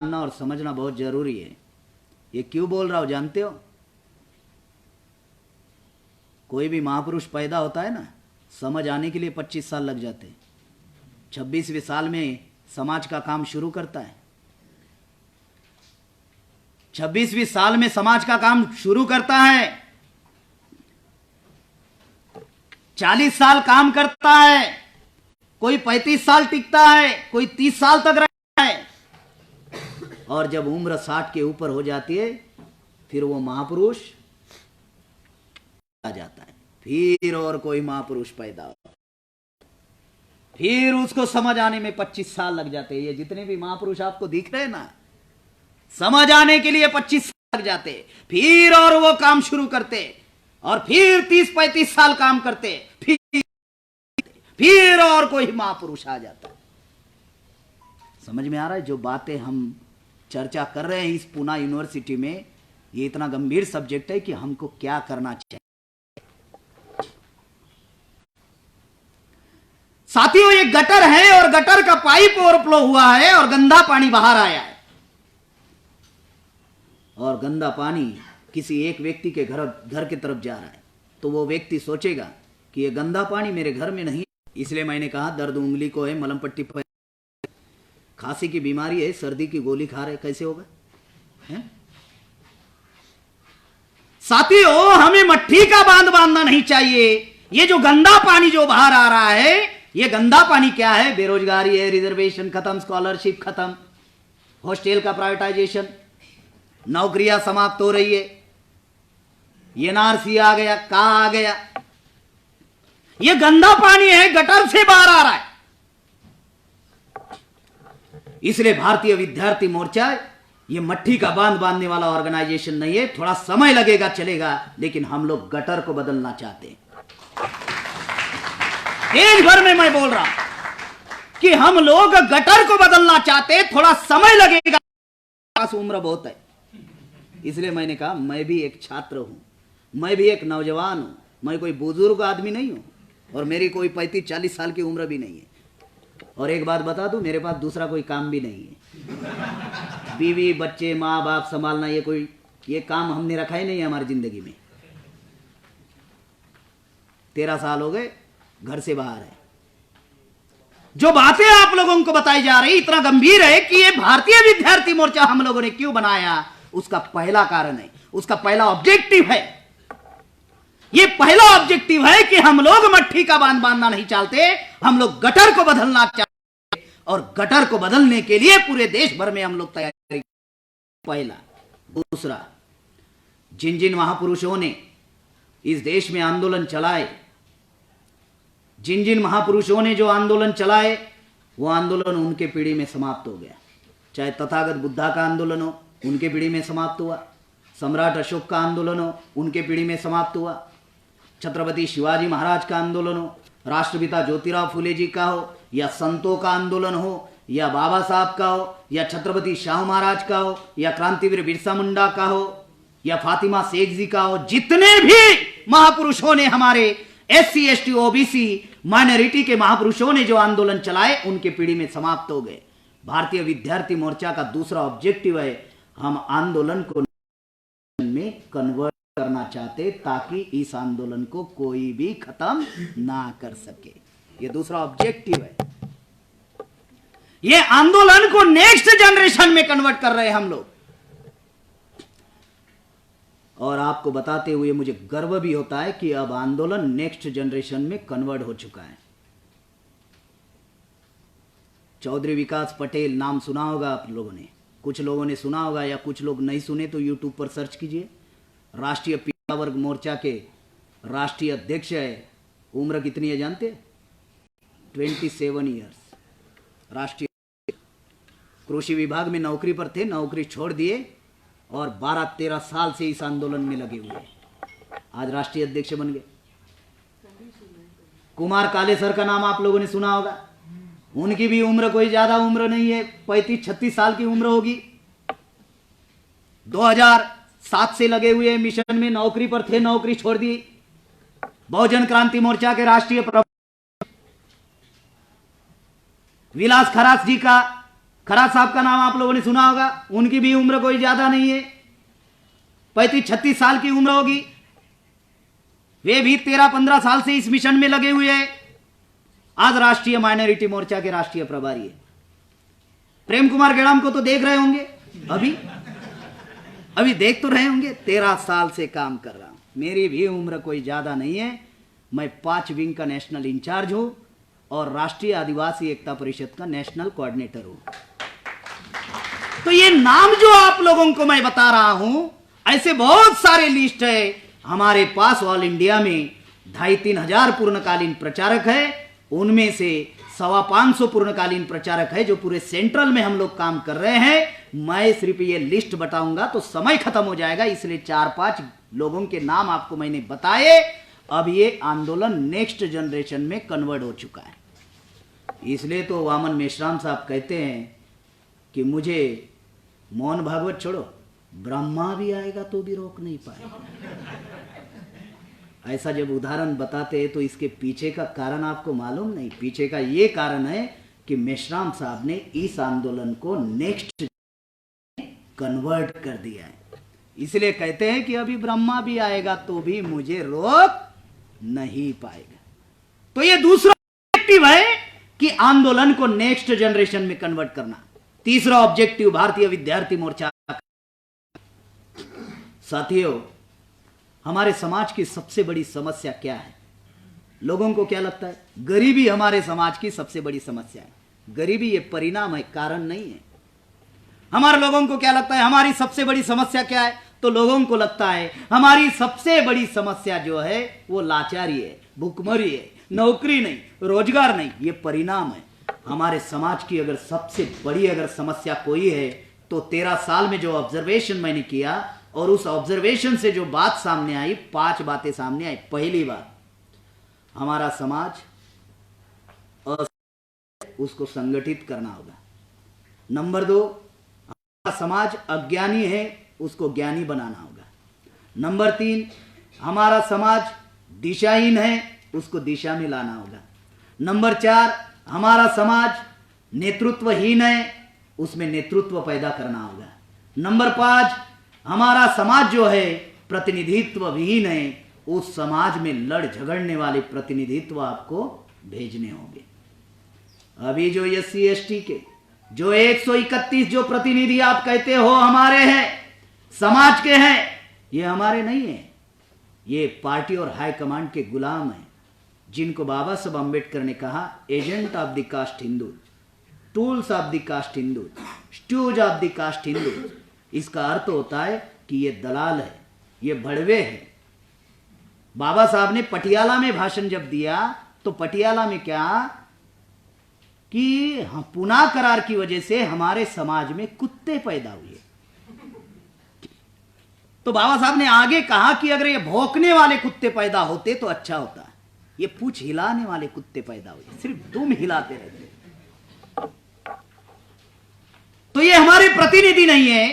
जानना और समझना बहुत जरूरी है। ये क्यों बोल रहा हूं जानते हो? कोई भी महापुरुष पैदा होता है ना, समझ आने के लिए 25 साल लग जाते हैं। 26वें साल में समाज का काम शुरू करता है। 26वें साल में समाज का काम शुरू करता है। 40 साल काम करता है, कोई 35 साल टिकता है, कोई 30 साल तक रहता है, और जब उम्र 60 के ऊपर हो जाती है फिर वो महापुरुष आ जाता है। फिर और कोई महापुरुष पैदा होता है, फिर उसको समझ आने में 25 साल लग जाते हैं। ये जितने भी महापुरुष आपको दिख रहे हैं ना, समझ आने के लिए 25 साल लग जाते, फिर और वो काम शुरू करते, और फिर 30-35 साल काम करते, फिर और कोई महापुरुष आ जाता है। समझ में आ रहा है? जो बातें हम चर्चा कर रहे हैं इस पूना यूनिवर्सिटी में, ये इतना गंभीर सब्जेक्ट है कि हमको क्या करना चाहिए। साथियों, ये गटर है और गटर का पाइप ओवरफ्लो हुआ है और गंदा पानी बाहर आया है, और गंदा पानी किसी एक व्यक्ति के घर की तरफ जा रहा है, तो वो व्यक्ति सोचेगा कि ये गंदा पानी मेरे घर में नहीं। इसलिए मैंने कहा दर्द उंगली को है, मलम पट्टी पर, खांसी की बीमारी है, सर्दी की गोली खा रहे, कैसे होगा? है? साथियों, हमें मट्ठी का बांध बांधना नहीं चाहिए। ये जो गंदा पानी जो बाहर आ रहा है, ये गंदा पानी क्या है? बेरोजगारी है, रिजर्वेशन खत्म, स्कॉलरशिप खत्म, हॉस्टल का प्राइवेटाइजेशन, नौकरियां समाप्त हो रही है, एनआरसी आ गया, का आ गया। ये गंदा पानी है, गटर से बाहर आ रहा है। इसलिए भारतीय विद्यार्थी मोर्चा ये मट्ठी का बांध बांधने वाला ऑर्गेनाइजेशन नहीं है। थोड़ा समय लगेगा, चलेगा, लेकिन हम लोग गटर को बदलना चाहते हैं। देश भर में मैं बोल रहा हूं कि हम लोग गटर को बदलना चाहते हैं, थोड़ा समय लगेगा, पास उम्र बहुत है। इसलिए मैंने कहा मैं भी एक छात्र हूं, मैं भी एक नौजवान हूं, मैं कोई बुजुर्ग आदमी नहीं हूं, और मेरी कोई 35-40 साल की उम्र भी नहीं है। और एक बात बता दूं, मेरे पास दूसरा कोई काम भी नहीं है। बीवी बच्चे माँ बाप संभालना, ये काम हमने रखा ही नहीं है हमारी जिंदगी में। 13 साल हो गए घर से बाहर है। जो बातें आप लोगों को बताई जा रही इतना गंभीर है कि ये भारतीय विद्यार्थी मोर्चा हम लोगों ने क्यों बनाया, उसका पहला कारण है, उसका पहला ऑब्जेक्टिव है। ये पहला ऑब्जेक्टिव है कि हम लोग मट्ठी का बांध बांधना नहीं चाहते, हम लोग गटर को बदलना चाहते, और गटर को बदलने के लिए पूरे देश भर में हम लोग तैयारी। पहला। दूसरा, जिन जिन महापुरुषों ने इस देश में आंदोलन चलाए, जिन जिन महापुरुषों ने जो आंदोलन चलाए, वो आंदोलन उनके पीढ़ी में समाप्त हो गया। चाहे तथागत बुद्धा का आंदोलन हो, उनके पीढ़ी में समाप्त हुआ। सम्राट अशोक का आंदोलन हो, उनके पीढ़ी में समाप्त हुआ। छत्रपति शिवाजी महाराज का आंदोलन हो, राष्ट्रपिता ज्योतिराव फुले जी का हो, या संतों का आंदोलन हो, या बाबा साहब का हो, या छत्रपति शाहू महाराज का हो, या क्रांतिवीर बिरसा मुंडा का हो, या फातिमा शेख जी का हो, जितने भी महापुरुषों ने हमारे SC ST OBC माइनॉरिटी के महापुरुषों ने जो आंदोलन चलाए, उनके पीढ़ी में समाप्त हो गए। भारतीय विद्यार्थी मोर्चा का दूसरा ऑब्जेक्टिव है, हम आंदोलन को में कन्वर्ट करना चाहते ताकि इस आंदोलन को कोई भी खत्म ना कर सके। ये दूसरा ऑब्जेक्टिव है। ये आंदोलन को नेक्स्ट जनरेशन में कन्वर्ट कर रहे हैं हम लोग। और आपको बताते हुए मुझे गर्व भी होता है कि अब आंदोलन नेक्स्ट जनरेशन में कन्वर्ट हो चुका है। चौधरी विकास पटेल नाम सुना होगा आप लोगों ने, कुछ लोगों ने सुना होगा, या कुछ लोग नहीं सुने तो यूट्यूब पर सर्च कीजिए। राष्ट्रीय पिछड़ा वर्ग मोर्चा के राष्ट्रीय अध्यक्ष है। उम्र कितनी है जानते हैं? 27 ईयर्स। राष्ट्रीय कृषि विभाग में नौकरी पर थे, नौकरी छोड़ दिए और 12-13 साल से इस आंदोलन में लगे हुए, आज राष्ट्रीय अध्यक्ष बन गए। कुमार काले सर का नाम आप लोगों ने सुना होगा। उनकी भी उम्र कोई ज्यादा उम्र नहीं है, 35-36 साल की उम्र होगी। 2007 से लगे हुए मिशन में, नौकरी पर थे, नौकरी छोड़ दी। बहुजन क्रांति मोर्चा के राष्ट्रीय प्रवक्ता विलास खरास जी का खरा साहब का नाम आप लोगों ने सुना होगा, उनकी भी उम्र कोई ज्यादा नहीं है, 35-36 साल की उम्र होगी। वे भी 13-15 साल से इस मिशन में लगे हुए हैं। आज राष्ट्रीय माइनॉरिटी मोर्चा के राष्ट्रीय प्रभारी है। प्रेम कुमार गेड़ाम को तो देख रहे होंगे, अभी देख तो रहे होंगे। 13 साल से काम कर रहा हूं, मेरी भी उम्र कोई ज्यादा नहीं है। मैं 5 विंग का नेशनल इंचार्ज हूं और राष्ट्रीय आदिवासी एकता परिषद का नेशनल कोऑर्डिनेटर हूं। तो ये नाम जो आप लोगों को मैं बता रहा हूं, ऐसे बहुत सारे लिस्ट है हमारे पास। ऑल इंडिया में 2,500-3 हजार पूर्णकालीन प्रचारक है, उनमें से 550 पूर्णकालीन प्रचारक है जो पूरे सेंट्रल में हम लोग काम कर रहे हैं। मैं सिर्फ ये लिस्ट बताऊंगा तो समय खत्म हो जाएगा, इसलिए 4-5 लोगों के नाम आपको मैंने बताए। अब ये आंदोलन नेक्स्ट जनरेशन में कन्वर्ट हो चुका है। इसलिए तो वामन मेश्राम साहब कहते हैं कि मुझे मोहन भागवत छोड़ो, ब्रह्मा भी आएगा तो भी रोक नहीं पाएगा। ऐसा जब उदाहरण बताते हैं तो इसके पीछे का कारण आपको मालूम नहीं। पीछे का ये कारण है कि मेश्राम साहब ने इस आंदोलन को नेक्स्ट कन्वर्ट कर दिया है। इसलिए कहते हैं कि अभी ब्रह्मा भी आएगा तो भी मुझे रोक नहीं पाएगा। तो ये दूसरा ऑब्जेक्टिव है कि आंदोलन को नेक्स्ट जनरेशन में कन्वर्ट करना। तीसरा ऑब्जेक्टिव भारतीय विद्यार्थी मोर्चा। साथियों, हमारे समाज की सबसे बड़ी समस्या क्या है? लोगों को क्या लगता है? गरीबी हमारे समाज की सबसे बड़ी समस्या है। गरीबी ये परिणाम है, कारण नहीं है। हमारे लोगों को क्या लगता है हमारी सबसे बड़ी समस्या क्या है? तो लोगों को लगता है हमारी सबसे बड़ी समस्या जो है वो लाचारी है, भूखमरी है, नौकरी नहीं, रोजगार नहीं। ये परिणाम है। हमारे समाज की अगर सबसे बड़ी अगर समस्या कोई है तो 13 साल में जो ऑब्जर्वेशन मैंने किया और उस ऑब्जर्वेशन से जो बात सामने आई, 5 बातें सामने आई। पहली बात, हमारा समाज उसको संगठित करना होगा। नंबर 2, हमारा समाज अज्ञानी है, उसको ज्ञानी बनाना होगा। नंबर 3, हमारा समाज दिशाहीन है, उसको दिशा में लाना होगा। नंबर 4, हमारा समाज नेतृत्वहीन है, उसमें नेतृत्व पैदा करना होगा। नंबर 5, हमारा समाज जो है प्रतिनिधित्व विहीन है, उस समाज में लड़ झगड़ने वाले प्रतिनिधित्व आपको भेजने होंगे। अभी जो SC ST के जो 131 जो प्रतिनिधि आप कहते हो हमारे हैं, समाज के हैं, ये हमारे नहीं है। ये पार्टी और हाईकमांड के गुलाम हैं, जिनको बाबा साहब अम्बेडकर ने कहा agent of the caste Hindu, tools of the caste Hindu, stooge of the caste Hindu. इसका अर्थ होता है कि ये दलाल है, ये भड़वे है। बाबा साहब ने पटियाला में भाषण जब दिया तो पटियाला में क्या कि पुना करार की वजह से हमारे समाज में कुत्ते पैदा हुए। तो बाबा साहब ने आगे कहा कि अगर ये भौंकने वाले कुत्ते पैदा होते तो अच्छा होता। ये पूछ हिलाने वाले कुत्ते पैदा हुए, सिर्फ तुम हिलाते रहते। तो ये हमारे प्रतिनिधि नहीं है।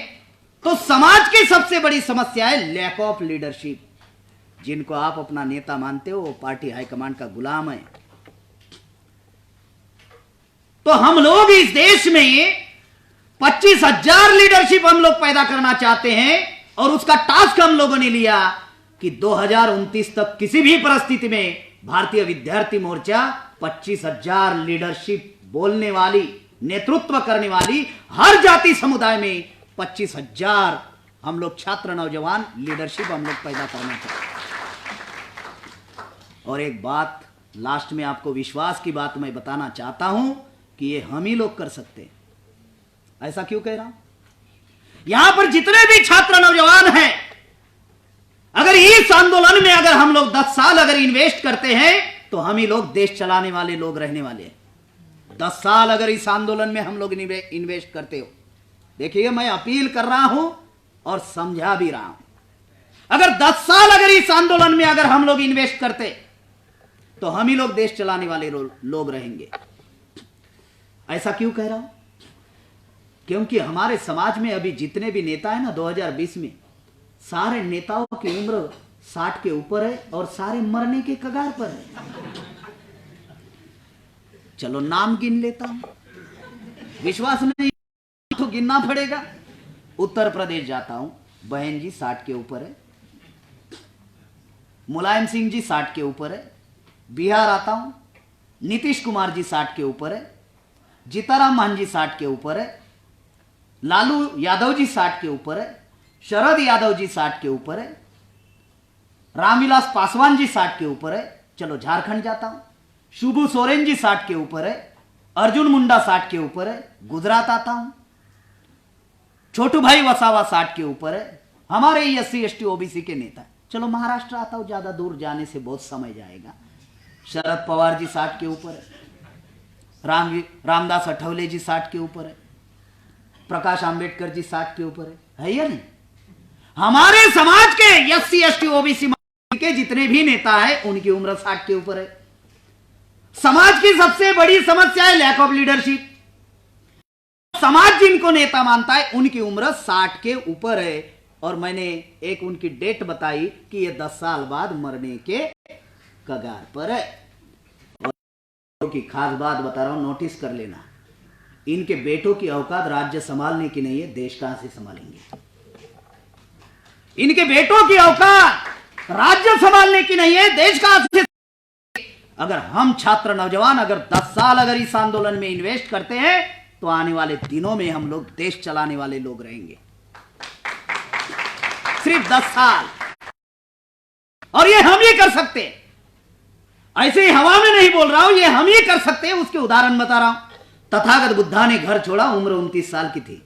तो समाज की सबसे बड़ी समस्या है लैक ऑफ लीडरशिप। जिनको आप अपना नेता मानते हो वो पार्टी हाईकमांड का गुलाम है। तो हम लोग इस देश में 25,000 लीडरशिप हम लोग पैदा करना चाहते हैं और उसका टास्क हम लोगों ने लिया कि 2029 तक किसी भी परिस्थिति में भारतीय विद्यार्थी मोर्चा 25,000 लीडरशिप बोलने वाली, नेतृत्व करने वाली हर जाति समुदाय में 25,000 हम लोग छात्र नौजवान लीडरशिप हम लोग पैदा करना चाहते हैं। और एक बात लास्ट में आपको विश्वास की बात मैं बताना चाहता हूं कि ये हम ही लोग कर सकते हैं। ऐसा क्यों कह रहा हूं? यहां पर जितने भी छात्र नौजवान हैं, अगर इस आंदोलन में अगर हम लोग 10 साल अगर इन्वेस्ट करते हैं तो हम ही लोग देश चलाने वाले लोग रहने वाले हैं। 10 साल अगर इस आंदोलन में हम लोग इन्वेस्ट करते हो, देखिए मैं अपील कर रहा हूं और समझा भी रहा हूं, अगर 10 साल अगर इस आंदोलन में अगर हम लोग इन्वेस्ट करते तो हम ही लोग देश चलाने वाले लोग रहेंगे। ऐसा क्यों कह रहा हूं? क्योंकि हमारे समाज में अभी जितने भी नेता हैं ना 2020 में, सारे नेताओं की उम्र 60 के ऊपर है और सारे मरने के कगार पर है। चलो नाम गिन लेता हूं, विश्वास नहीं गिनना पड़ेगा। उत्तर प्रदेश जाता हूं, बहन जी 60 के ऊपर है, मुलायम सिंह जी 60 के ऊपर है। बिहार आता हूं, नीतीश कुमार जी 60 के ऊपर है, जीताराम मांझी 60 के ऊपर है, लालू यादव जी 60 के ऊपर है, शरद यादव जी 60 के ऊपर है, रामविलास पासवान जी 60 के ऊपर है। चलो झारखंड जाता हूं, शिबू सोरेन जी 60 के ऊपर है, अर्जुन मुंडा 60 के ऊपर है। गुजरात आता हूं, छोटू भाई वसावा 60 के ऊपर है, हमारे SC ST OBC के नेता। चलो महाराष्ट्र आता हूं, ज्यादा दूर जाने से बहुत समय जाएगा। शरद पवार जी 60 के ऊपर है, रामदास अठवले जी 60 के ऊपर है, प्रकाश आंबेडकर जी 60 के ऊपर है या नहीं? हमारे समाज के SC ST OBC के जितने भी नेता हैं उनकी उम्र 60 के ऊपर है। समाज की सबसे बड़ी समस्या है लैक ऑफ लीडरशिप। समाज जिनको नेता मानता है उनकी उम्र 60 के ऊपर है। और मैंने एक उनकी डेट बताई कि ये 10 साल बाद मरने के कगार पर है। और की खास बात बता रहा हूं, नोटिस कर लेना, इनके बेटों की औकात राज्य संभालने की नहीं है, देश कहां से संभालेंगे। इनके बेटों की औकात राज्य संभालने की नहीं है, देश कहां से। अगर हम छात्र नौजवान अगर 10 साल अगर इस आंदोलन में इन्वेस्ट करते हैं तो आने वाले दिनों में हम लोग देश चलाने वाले लोग रहेंगे। सिर्फ 10 साल, और ये हम ही कर सकते हैं। ऐसे ही हवा में नहीं बोल रहा हूं, ये हम ही कर सकते हैं। उसके उदाहरण बता रहा हूं। तथागत बुद्धा ने घर छोड़ा, उम्र 29 साल की थी।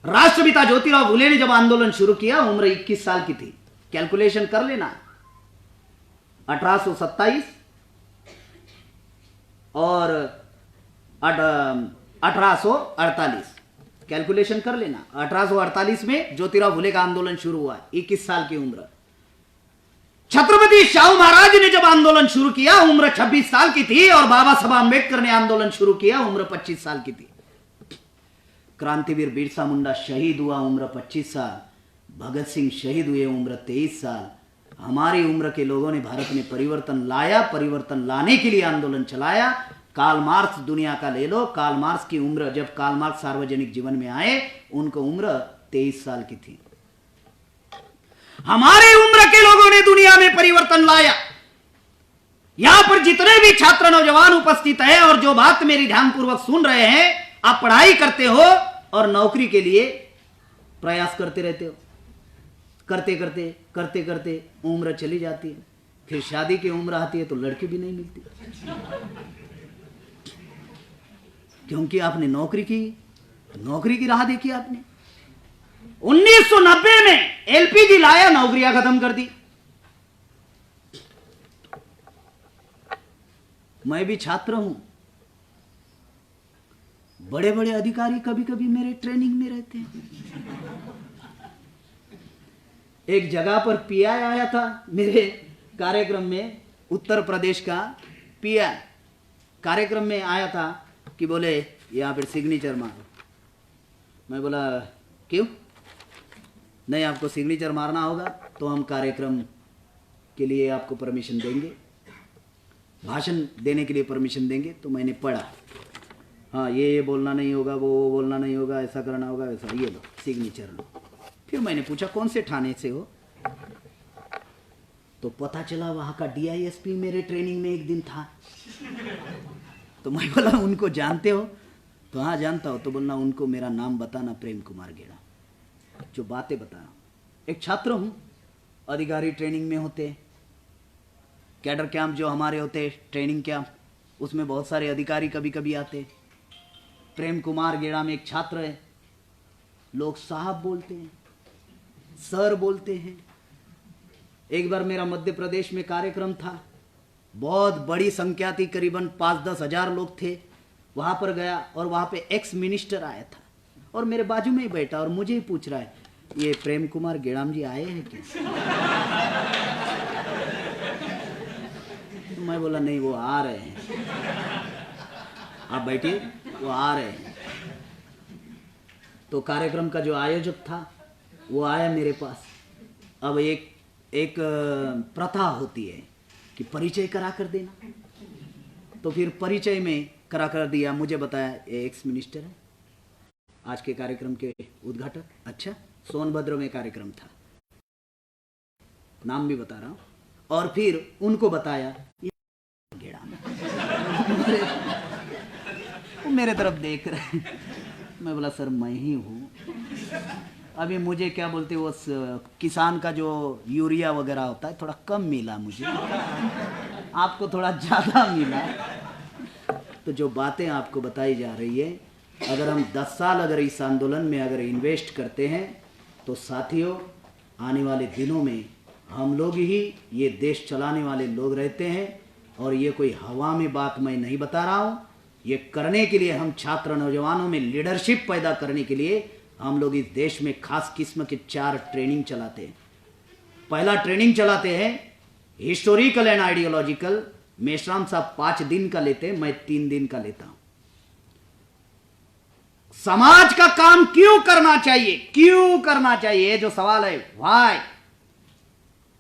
राष्ट्रपिता ज्योतिराव फुले ने जब आंदोलन शुरू किया उम्र 21 साल की थी। कैलकुलेशन कर लेना, 1827 और 1848, कैलकुलेशन कर लेना। 1848 में ज्योतिराव फुले का आंदोलन शुरू हुआ, 21 साल की उम्र। छत्रपति शाहू महाराज ने जब आंदोलन शुरू किया उम्र 26 साल की थी, और बाबा साहब आंबेडकर ने आंदोलन शुरू किया उम्र 25 साल की थी। क्रांतिवीर बिरसा मुंडा शहीद हुआ उम्र 25 साल, भगत सिंह शहीद हुए उम्र 23 साल। हमारी उम्र के लोगों ने भारत में परिवर्तन लाया, परिवर्तन लाने के लिए आंदोलन चलाया। कार्ल मार्क्स दुनिया का ले लो, कार्ल मार्क्स की उम्र, जब कार्ल मार्क्स सार्वजनिक जीवन में आए उनको उम्र 23 साल की थी। हमारे उम्र के लोगों ने दुनिया में परिवर्तन लाया। यहां पर जितने भी छात्र नौजवान उपस्थित हैं और जो बात मेरी ध्यानपूर्वक सुन रहे हैं, आप पढ़ाई करते हो और नौकरी के लिए प्रयास करते रहते हो। करते करते करते करते उम्र चली जाती है, फिर शादी की उम्र आती है तो लड़की भी नहीं मिलती, क्योंकि आपने नौकरी की राह देखी आपने। 1990 में LPG लाया, नौकरियां खत्म कर दी। मैं भी छात्र हूं, बड़े बड़े अधिकारी कभी कभी मेरे ट्रेनिंग में रहते हैं। एक जगह पर PI आया था मेरे कार्यक्रम में, उत्तर प्रदेश का PI कार्यक्रम में आया था कि बोले यहाँ पर सिग्नेचर मारो। मैं बोला क्यों? नहीं, आपको सिग्नेचर मारना होगा तो हम कार्यक्रम के लिए आपको परमिशन देंगे, भाषण देने के लिए परमिशन देंगे। तो मैंने पढ़ा, हाँ ये बोलना नहीं होगा, वो बोलना नहीं होगा, ऐसा करना होगा, वैसा, ये लो सिग्नेचर लो। फिर मैंने पूछा कौन से थाने से हो, तो पता चला वहां का DISP मेरे ट्रेनिंग में एक दिन था। तो मैं बोला उनको जानते हो? तो हाँ जानता हो। तो बोलना उनको मेरा नाम बताना, प्रेम कुमार गेड़ा। जो बातें बता रहा हूं, एक छात्र हूं, अधिकारी ट्रेनिंग में होते, कैडर कैंप जो हमारे होते ट्रेनिंग कैंप, उसमें बहुत सारे अधिकारी कभी कभी आते। प्रेम कुमार गेड़ा में एक छात्र है, लोग साहब बोलते हैं, सर बोलते हैं। एक बार मेरा मध्य प्रदेश में कार्यक्रम था, बहुत बड़ी संख्या थी, करीबन 5-10 हजार लोग थे। वहां पर गया और वहां पे एक्स मिनिस्टर आया था और मेरे बाजू में ही बैठा और मुझे ही पूछ रहा है, ये प्रेम कुमार गेड़ाम जी आए हैं क्या? तो मैं बोला नहीं, वो आ रहे हैं, आप बैठिए, वो आ रहे हैं। तो कार्यक्रम का जो आयोजक था वो आया मेरे पास। अब एक प्रथा होती है कि परिचय करा कर देना, तो फिर परिचय में करा कर दिया। मुझे बताया ये एक्स मिनिस्टर है, आज के कार्यक्रम के उद्घाटक। अच्छा, सोनभद्र में कार्यक्रम था, नाम भी बता रहा हूं। और फिर उनको बताया, ये गेड़ा में वो मेरे तरफ देख रहे। मैं बोला सर मैं ही हूँ। अभी मुझे क्या बोलते वो किसान का जो यूरिया वगैरह होता है थोड़ा कम मिला मुझे, आपको थोड़ा ज़्यादा मिला। तो जो बातें आपको बताई जा रही है, अगर हम 10 साल अगर इस आंदोलन में अगर इन्वेस्ट करते हैं तो साथियों आने वाले दिनों में हम लोग ही ये देश चलाने वाले लोग रहते हैं। और ये कोई हवा में बात मैं नहीं बता रहा हूँ, ये करने के लिए हम छात्र नौजवानों में लीडरशिप पैदा करने के लिए हम लोग इस देश में खास किस्म के 4 ट्रेनिंग चलाते हैं। पहला ट्रेनिंग चलाते हैं हिस्टोरिकल एंड आइडियोलॉजिकल। मेश्राम साहब 5 दिन का लेते हैं, मैं 3 दिन का लेता हूं। समाज का काम क्यों करना चाहिए, क्यों करना चाहिए जो सवाल है, वाई,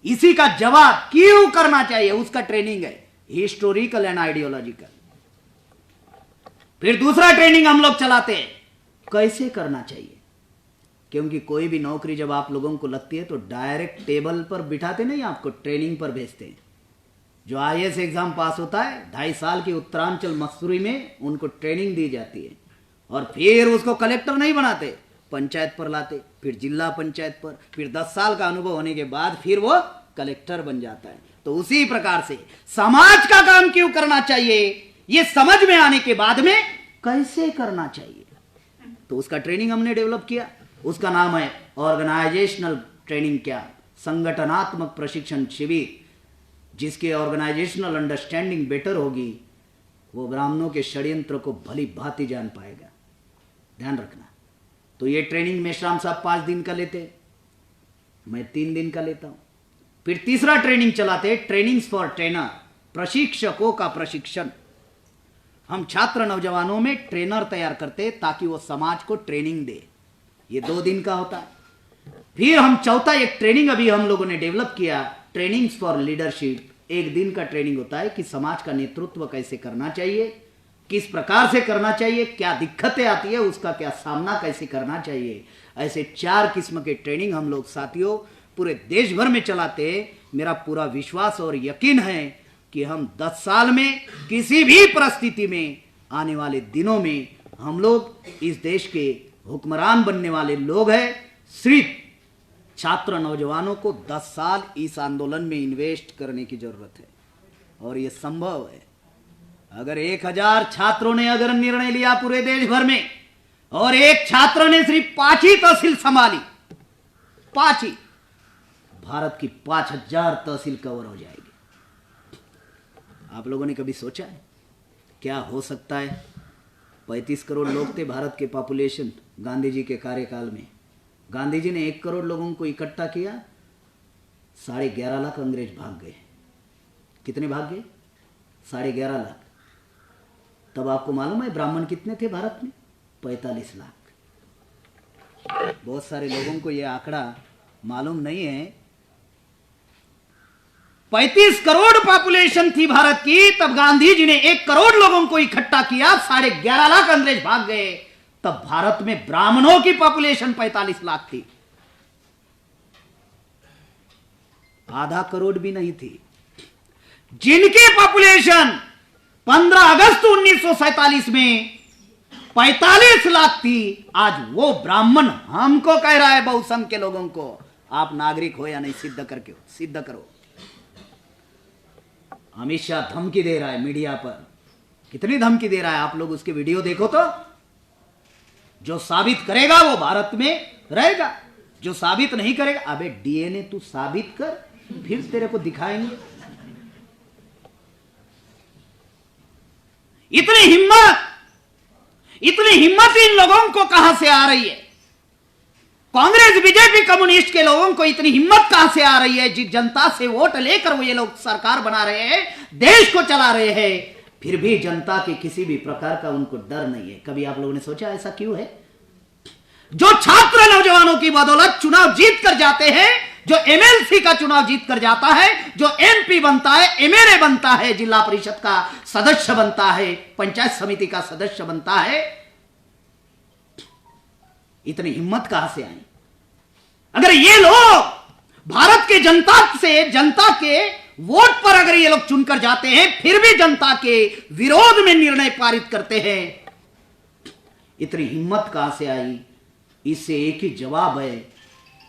इसी का जवाब क्यों करना चाहिए उसका ट्रेनिंग है हिस्टोरिकल एंड आइडियोलॉजिकल। फिर दूसरा ट्रेनिंग हम लोग चलाते हैं कैसे करना चाहिए, क्योंकि कोई भी नौकरी जब आप लोगों को लगती है तो डायरेक्ट टेबल पर बिठाते नहीं, आपको ट्रेनिंग पर भेजते हैं। जो आईएएस एग्जाम पास होता है 2.5 साल की उत्तरांचल मसूरी में उनको ट्रेनिंग दी जाती है और फिर उसको कलेक्टर नहीं बनाते, पंचायत पर लाते, फिर जिला पंचायत पर, फिर 10 साल का अनुभव होने के बाद फिर वो कलेक्टर बन जाता है। तो उसी प्रकार से समाज का काम क्यों करना चाहिए ये समझ में आने के बाद में कैसे करना चाहिए, तो उसका ट्रेनिंग हमने डेवलप किया। उसका नाम है ऑर्गेनाइजेशनल ट्रेनिंग कैंप, संगठनात्मक प्रशिक्षण शिविर। जिसके ऑर्गेनाइजेशनल अंडरस्टैंडिंग बेटर होगी वो ब्राह्मणों के षड्यंत्र को भली भांति जान पाएगा, ध्यान रखना। तो ये ट्रेनिंग मेश्राम साहब 5 दिन का लेते, मैं 3 दिन का लेता हूं। फिर तीसरा ट्रेनिंग चलाते, ट्रेनिंग्स फॉर ट्रेनर, प्रशिक्षकों का प्रशिक्षण। हम छात्र नौजवानों में ट्रेनर तैयार करते ताकि वो समाज को ट्रेनिंग दे, ये 2 दिन का होता है। फिर हम चौथा एक ट्रेनिंग अभी हम लोगों ने डेवलप किया, ट्रेनिंग्स फॉर लीडरशिप। 1 दिन का ट्रेनिंग होता है कि समाज का नेतृत्व कैसे करना चाहिए, किस प्रकार से करना चाहिए, क्या दिक्कतें आती है उसका क्या सामना कैसे करना चाहिए। ऐसे 4 किस्म के ट्रेनिंग हम लोग साथियों पूरे देश भर में चलाते हैं। मेरा पूरा विश्वास और यकीन है कि हम 10 साल में किसी भी परिस्थिति में आने वाले दिनों में हम लोग इस देश के हुक्मरान बनने वाले लोग हैं। सिर्फ छात्र नौजवानों को 10 साल इस आंदोलन में इन्वेस्ट करने की जरूरत है और यह संभव है। अगर 1000 छात्रों ने अगर निर्णय लिया पूरे देश भर में और एक छात्र ने सिर्फ 5 ही तहसील संभाली, 5 ही, भारत की 5000 तहसील कवर हो जाएगी। आप लोगों ने कभी सोचा है क्या हो सकता है? 35 करोड़ लोग थे भारत के पॉपुलेशन गांधी जी के कार्यकाल में। गांधी जी ने 1 करोड़ लोगों को इकट्ठा किया, 11.5 लाख अंग्रेज भाग गए। कितने भाग गए? 11.5 लाख। तब आपको मालूम है ब्राह्मण कितने थे भारत में? 45 लाख। बहुत सारे लोगों को यह आंकड़ा मालूम नहीं है। 35 करोड़ पॉपुलेशन थी भारत की, तब गांधी जी ने 1 करोड़ लोगों को इकट्ठा किया, 11.5 लाख अंग्रेज भाग गए। तब भारत में ब्राह्मणों की पॉपुलेशन 45 लाख थी, आधा करोड़ भी नहीं थी। जिनकी पॉपुलेशन 15 अगस्त 1947 में 45 लाख थी, आज वो ब्राह्मण हमको कह रहा है, बहुसंख्य के लोगों को, आप नागरिक हो या नहीं, सिद्ध करके हो, सिद्ध करो। अमित शाह धमकी दे रहा है मीडिया पर, कितनी धमकी दे रहा है, आप लोग उसके वीडियो देखो तो। जो साबित करेगा वो भारत में रहेगा, जो साबित नहीं करेगा, अबे डीएनए तू साबित कर, फिर तेरे को दिखाएंगे। इतनी हिम्मत इन लोगों को कहां से आ रही है? कांग्रेस, बीजेपी, कम्युनिस्ट के लोगों को इतनी हिम्मत कहां से आ रही है? जिस जनता से वोट लेकर वो ये लोग सरकार बना रहे हैं, देश को चला रहे हैं, फिर भी जनता के किसी भी प्रकार का उनको डर नहीं है। कभी आप लोगों ने सोचा ऐसा क्यों है? जो छात्र नौजवानों की बदौलत चुनाव जीत कर जाते हैं, जो एमएलसी का चुनाव जीत कर जाता है, जो एमपी बनता है, एमएलए बनता है, जिला परिषद का सदस्य बनता है, पंचायत समिति का सदस्य बनता है, इतनी हिम्मत कहां से आई? अगर ये लोग भारत के जनता के वोट पर अगर ये लोग चुनकर जाते हैं, फिर भी जनता के विरोध में निर्णय पारित करते हैं, इतनी हिम्मत कहां से आई? इससे एक ही जवाब है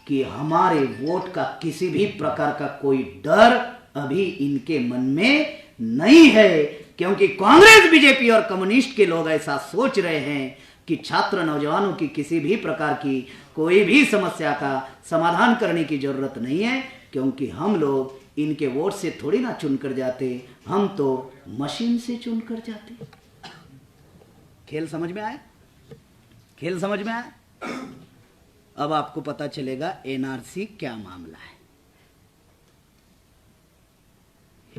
कि हमारे वोट का किसी भी प्रकार का कोई डर अभी इनके मन में नहीं है, क्योंकि कांग्रेस, बीजेपी और कम्युनिस्ट के लोग ऐसा सोच रहे हैं कि छात्र नौजवानों की किसी भी प्रकार की कोई भी समस्या का समाधान करने की जरूरत नहीं है, क्योंकि हम लोग इनके वोट से थोड़ी ना चुनकर जाते, हम तो मशीन से चुनकर जाते। खेल समझ में आया? खेल समझ में आया? अब आपको पता चलेगा एनआरसी क्या मामला है।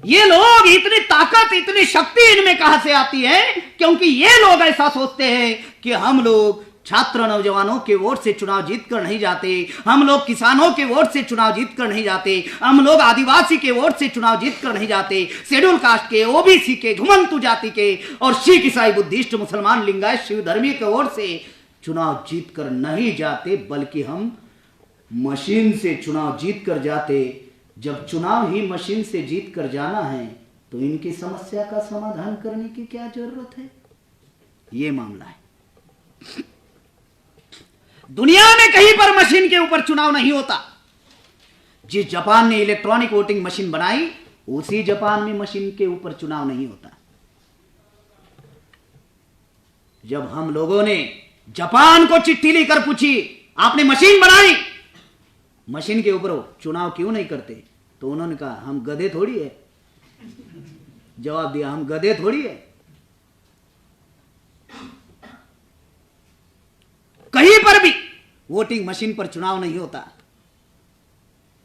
ये लोग इतनी ताकत, इतनी शक्ति इनमें कहां से आती है? क्योंकि ये लोग ऐसा सोचते हैं कि हम लोग छात्र नौजवानों के वोट से चुनाव जीत कर नहीं जाते, हम लोग किसानों के वोट से चुनाव जीत कर नहीं जाते, हम लोग आदिवासी के वोट से चुनाव जीत कर नहीं जाते, शेड्यूल कास्ट के, ओबीसी के, घुमंतु जाति के और सिख, ईसाई, बुद्धिस्ट, मुसलमान, लिंगायत, शिव धर्मी के वोट से चुनाव जीत कर नहीं जाते, बल्कि हम मशीन से चुनाव जीत कर जाते। जब चुनाव ही मशीन से जीत कर जाना है तो इनकी समस्या का समाधान करने की क्या जरूरत है? यह मामला है। दुनिया में कहीं पर मशीन के ऊपर चुनाव नहीं होता। जिस जापान ने इलेक्ट्रॉनिक वोटिंग मशीन बनाई, उसी जापान में मशीन के ऊपर चुनाव नहीं होता। जब हम लोगों ने जापान को चिट्ठी लिखकर पूछी, आपने मशीन बनाई, मशीन के ऊपर चुनाव क्यों नहीं करते? तो उन्होंने कहा, हम गधे थोड़ी है। जवाब दिया, हम गधे थोड़ी है। कहीं पर भी वोटिंग मशीन पर चुनाव नहीं होता।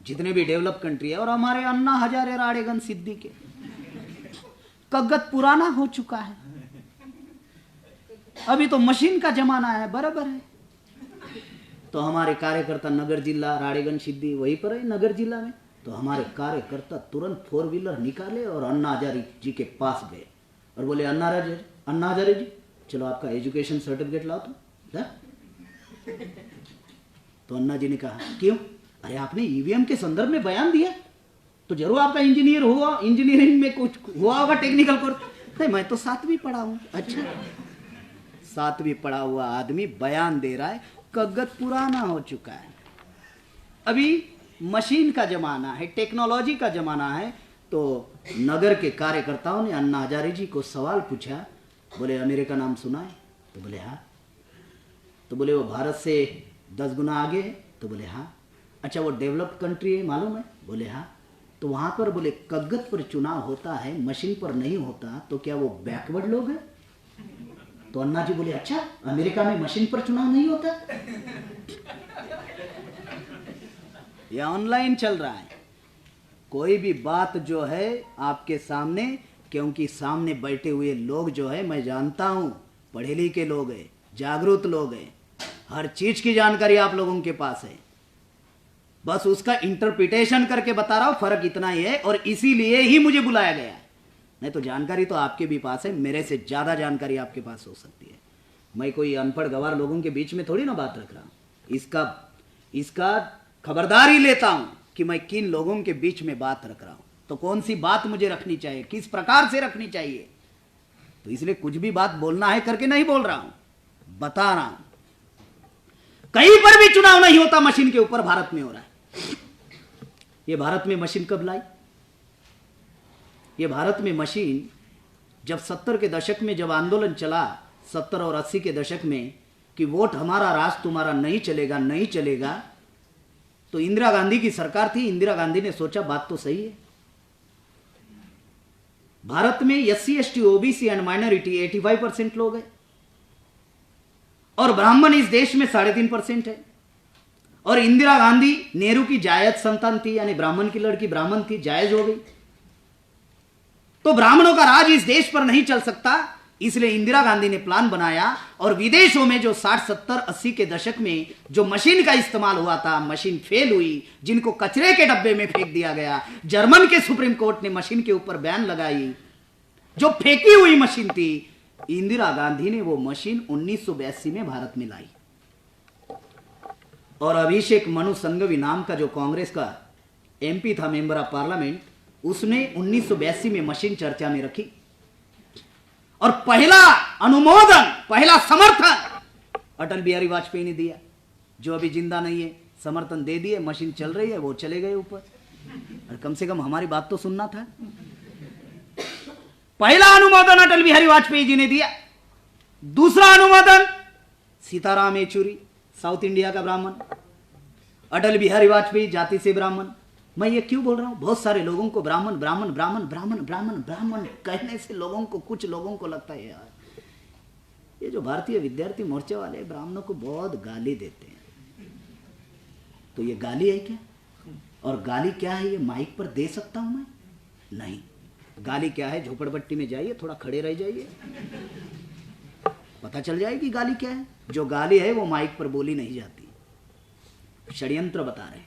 जितने भी डेवलप कंट्री है, और हमारे अन्ना हजारे, राड़ेगन, सिद्दीकी कगत पुराना हो चुका है, अभी तो मशीन का जमाना है, बराबर है। तो हमारे कार्यकर्ता नगर जिला, राड़ेगन, सिद्दी वहीं पर है नगर जिला में, तो हमारे कार्यकर्ता तुरंत 4 व्हीलर निकाले और अन्ना हजारे जी के पास गए और बोले, अन्ना हजारे जी, चलो आपका एजुकेशन सर्टिफिकेट लाओ। तो अन्ना जी ने कहा, क्यों? अरे आपने ईवीएम के संदर्भ में बयान दिया, तो जरूर आपका इंजीनियर हुआ, इंजीनियरिंग में कुछ हुआ होगा, टेक्निकल कोर्स। नहीं, मैं तो 7वीं पढ़ा हूं। अच्छा, 7वीं पढ़ा हुआ आदमी बयान दे रहा है, कगत पुराना हो चुका है। अभी मशीन का जमाना है, टेक्नोलॉजी का जमाना है। तो नगर के कार्यकर्ताओं ने अन्ना हजारे जी को सवाल पूछा, बोले, अमेरिका नाम सुना है? तो बोले हाँ। तो बोले, वो भारत से 10 गुना आगे है? तो बोले हाँ। अच्छा, वो डेवलप्ड कंट्री है, मालूम है? बोले हाँ। तो वहां पर बोले कगत पर चुनाव होता है, मशीन पर नहीं होता, तो क्या वो बैकवर्ड लोग हैं? तो अन्ना जी बोले, अच्छा, अमेरिका में मशीन पर चुनाव नहीं होता? ये ऑनलाइन चल रहा है। कोई भी बात जो है आपके सामने, क्योंकि सामने बैठे हुए लोग जो है, मैं जानता हूं, पढ़े लिखे लोग हैं, जागरूक लोग हैं, हर चीज की जानकारी आप लोगों के पास है। बस उसका इंटरप्रिटेशन करके बता रहा हूं, फर्क इतना ही है, और इसीलिए ही मुझे बुलाया गया है। नहीं तो जानकारी तो आपके भी पास है, मेरे से ज्यादा जानकारी आपके पास हो सकती है। मैं कोई अनपढ़ गवार लोगों के बीच में थोड़ी ना बात रख रहा हूं। इसका खबरदारी लेता हूं कि मैं किन लोगों के बीच में बात रख रहा हूं, तो कौन सी बात मुझे रखनी चाहिए, किस प्रकार से रखनी चाहिए। तो इसलिए कुछ भी बात बोलना है करके नहीं बोल रहा हूं, बता रहा हूं। कहीं पर भी चुनाव नहीं होता मशीन के ऊपर, भारत में हो रहा है। ये भारत में मशीन कब लाई? ये भारत में मशीन जब 70 के दशक में जब आंदोलन चला, 70 और 80 के दशक में, कि वोट हमारा, राज तुम्हारा नहीं चलेगा, नहीं चलेगा, तो इंदिरा गांधी की सरकार थी। इंदिरा गांधी ने सोचा बात तो सही है, भारत में SC ST OBC and minority 85% लोग हैं, और ब्राह्मण इस देश में 3.5% है। और इंदिरा गांधी नेहरू की जायज संतान थी, यानी ब्राह्मण की लड़की ब्राह्मण थी, जायज हो गई। तो ब्राह्मणों का राज इस देश पर नहीं चल सकता, इसलिए इंदिरा गांधी ने प्लान बनाया, और विदेशों में जो 60, 70, 80 के दशक में जो मशीन का इस्तेमाल हुआ था, मशीन फेल हुई, जिनको कचरे के डब्बे में फेंक दिया गया। जर्मन के सुप्रीम कोर्ट ने मशीन के ऊपर बैन लगाई, जो फेंकी हुई मशीन थी। इंदिरा गांधी ने वो मशीन 1982 में भारत में लाई। और अभिषेक मनु संघवी नाम का जो कांग्रेस का एमपी था, मेंबर ऑफ पार्लियामेंट, उसने 1982 में मशीन चर्चा में रखी और पहला अनुमोदन, पहला समर्थन अटल बिहारी वाजपेयी ने दिया। जो अभी जिंदा नहीं है, समर्थन दे दिए, मशीन चल रही है, वो चले गए ऊपर। और कम से कम हमारी बात तो सुनना था। पहला अनुमोदन अटल बिहारी वाजपेयी जी ने दिया। दूसरा अनुमोदन सीताराम येचुरी, साउथ इंडिया का ब्राह्मण। अटल बिहारी वाजपेयी जाति से ब्राह्मण। मैं ये क्यों बोल रहा हूं? बहुत सारे लोगों को ब्राह्मण ब्राह्मण ब्राह्मण ब्राह्मण ब्राह्मण ब्राह्मण कहने से लोगों को, कुछ लोगों को लगता है यार ये जो भारतीय विद्यार्थी मोर्चे वाले ब्राह्मणों को बहुत गाली देते हैं। तो ये गाली है क्या? और गाली क्या है ये माइक पर दे सकता हूं मैं? नहीं। गाली क्या है? झोपड़पट्टी में जाइए, थोड़ा खड़े रह जाइए, पता चल जाएगी गाली क्या है। जो गाली है वो माइक पर बोली नहीं जाती। षड्यंत्र बता रहे।